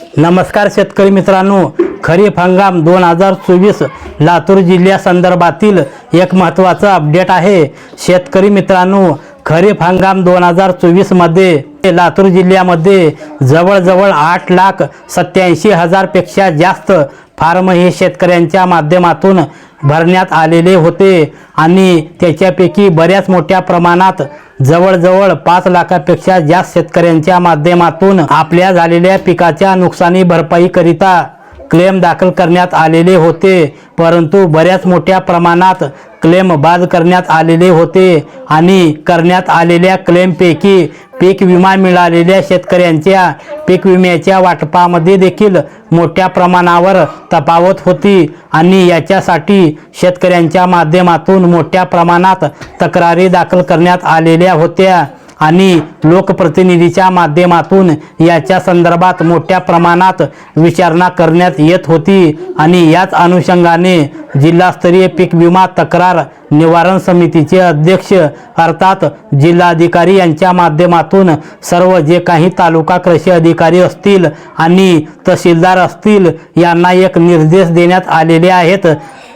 नमस्कार शेतकरी मित्रांनो, खरीप हंगाम 2024 लातूर जिल्ह्यासंदर्भातील एक महत्त्वाचा अपडेट आहे। शेतकरी मित्रांनो, खरीप हंगाम 2024 मध्ये लातूर जिल्ह्यामध्ये जवळजवळ 8,87,000 पेक्षा जास्त फार्म हे शेतकऱ्यांच्या माध्यमातून भरण्यात आलेले होते आणि त्याच्यापैकी बऱ्याच मोठ्या प्रमाणात जवळजवळ 5 लाखापेक्षा जास्त शेतकऱ्यांच्या माध्यमातून आपल्या झालेल्या पिकाच्या नुकसानी भरपाई करिता क्लेम दाखल करण्यात आलेले होते, परंतु बऱ्याच मोठ्या प्रमाणात क्लेम बाद करण्यात आलेले होते आणि करण्यात आलेल्या क्लेमपैकी पीक विमा मिळालेल्या शेतकऱ्यांच्या पीक विम्याच्या वाटपामध्ये देखील मोठ्या प्रमाणावर तफावत होती आणि याच्यासाठी शेतकऱ्यांच्या माध्यमातून मोठ्या प्रमाणात तक्रारी दाखल करण्यात आलेल्या होत्या आणि लोकप्रतिनिधीच्या माध्यमातून याच्या संदर्भात मोठ्या प्रमाणात विचारणा करण्यात येत होती आणि याच अनुषंगाने जिल्हास्तरीय पीक विमा तक्रार निवारण समितीचे अध्यक्ष अर्थात जिल्हाधिकारी यांच्या माध्यमातून सर्व जे काही तालुका कृषी अधिकारी असतील आणि तहसीलदार असतील यांना एक निर्देश देण्यात आलेले आहेत।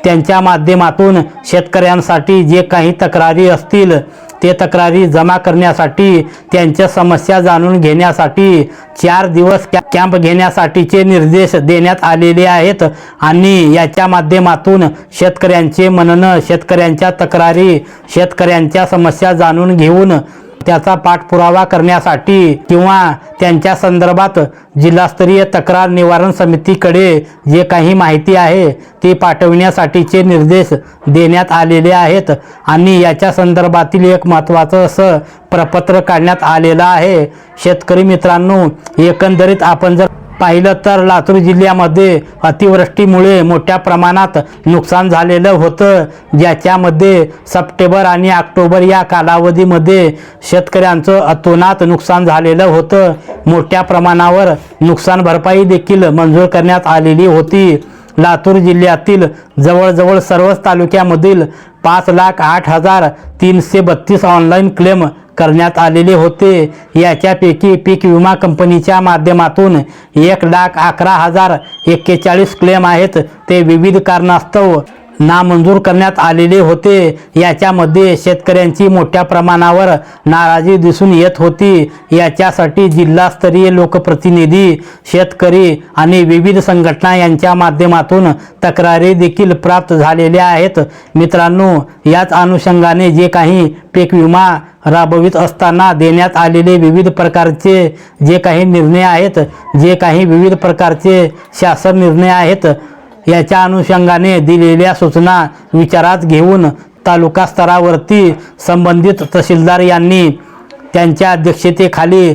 त्यांच्या माध्यमातून शेतकऱ्यांसाठी जे काही तक्रारी असतील ते तक्रारी जमा करण्यासाठी त्यांच्या समस्या जाणून घेण्यासाठी 4 दिवस कॅम्प घेण्यासाठीचे निर्देश देण्यात आलेले आहेत आणि याच्या माध्यमातून शेतकऱ्यांचे म्हणणं, शेतकऱ्यांच्या तक्रारी, शेतकऱ्यांच्या समस्या जाणून घेऊन त्याचा पाठपुरावा करण्यासाठी किंवा त्यांच्या संदर्भात जिल्हास्तरीय तक्रार निवारण समितीकडे जे काही माहिती आहे ती पाठविण्यासाठीचे निर्देश देण्यात आलेले आहेत आणि याच्या संदर्भातील एक महत्त्वाचं असं प्रपत्र काढण्यात आलेलं आहे। शेतकरी मित्रांनो, एकंदरीत आपण जर पाहिलं तर लातूर जिल्ह्यामध्ये अतिवृष्टीमुळे मोठ्या प्रमाणात नुकसान झालेलं होतं, ज्याच्यामध्ये सप्टेंबर आणि ऑक्टोबर या कालावधीमध्ये शेतकऱ्यांचं अतोनात नुकसान झालेलं होतं। मोठ्या प्रमाणावर नुकसान भरपाई देखील मंजूर करण्यात आलेली होती। लातूर जिल्ह्यातील जवळजवळ सर्वच तालुक्यामधील 5,08,332 ऑनलाईन क्लेम करण्यात आलेले होते। याच्यापैकी पीक विमा कंपनीच्या माध्यमातून 1,11,041 क्लेम आहेत ते विविध कारणास्तव नामंजूर करण्यात आलेले होते। याच्यामध्ये शेतकऱ्यांची मोठ्या प्रमाणावर नाराजी दिसून येत होती। याच्यासाठी जिल्हास्तरीय लोकप्रतिनिधी, शेतकरी आणि विविध संघटना यांच्या माध्यमातून तक्रारी देखील प्राप्त झालेल्या आहेत। मित्रांनो, याच अनुषंगाने जे काही पीक विमा राबवित असताना देण्यात आलेले विविध प्रकारचे जे काही निर्णय आहेत, जे काही विविध प्रकारचे शासन निर्णय आहेत, याच्या अनुषंगाने दिलेल्या सूचना विचारात घेऊन तालुका स्तरावरती संबंधित तहसीलदार यांनी त्यांच्या अध्यक्षतेखाली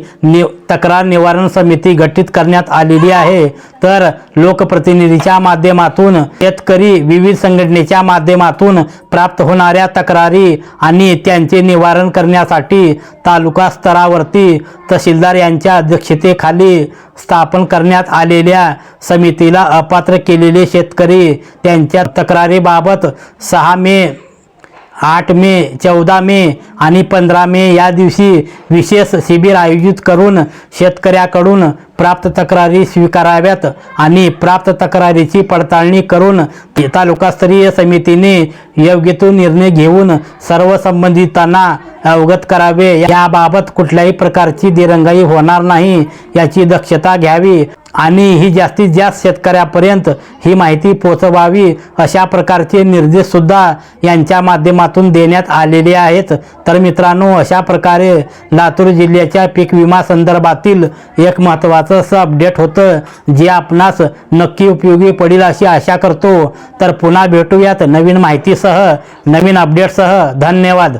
तक्रार निवारण समिती गठीत करण्यात आलेली आहे। तर लोकप्रतिनिधीच्या माध्यमातून, शेतकरी विविध संघटनेच्या माध्यमातून प्राप्त होणाऱ्या तक्रारी आणि त्यांचे निवारण करण्यासाठी तालुका स्तरावरती तहसीलदार यांच्या अध्यक्षतेखाली स्थापन करण्यात आलेल्या समितीला अपात्र केलेले शेतकरी त्यांच्या तक्रारीबाबत 6 मे, 8 मे, 14 मे आणि 15 मे या दिवशी विशेष शिबिर आयोजित करून शेतकऱ्याकडून प्राप्त तक्रारी स्वीकाराव्यात आणि प्राप्त तक्रारीची पडताळणी करून तालुकास्तरीय समितीने योग्य तो निर्णय घेऊन सर्व संबंधितांना अवगत करावे। याबाबत कुठल्याही प्रकारची दिरंगाई होणार नाही याची दक्षता घ्यावी आणि ही जास्तीत जास्त शेतकऱ्यापर्यंत ही माहिती पोहोचवावी अशा प्रकारचे निर्देश सुद्धा यांच्या माध्यमातून देण्यात आलेले आहेत। तर मित्रांनो, अशा प्रकारे लातूर जिल्ह्याच्या पीक विमा संदर्भातील एक महत्त्वाचं असं अपडेट होतं, जे आपणास नक्की उपयोगी पडेल अशी आशा करतो। तर पुन्हा भेटूयात नवीन माहितीसह, नवीन अपडेटसह। धन्यवाद।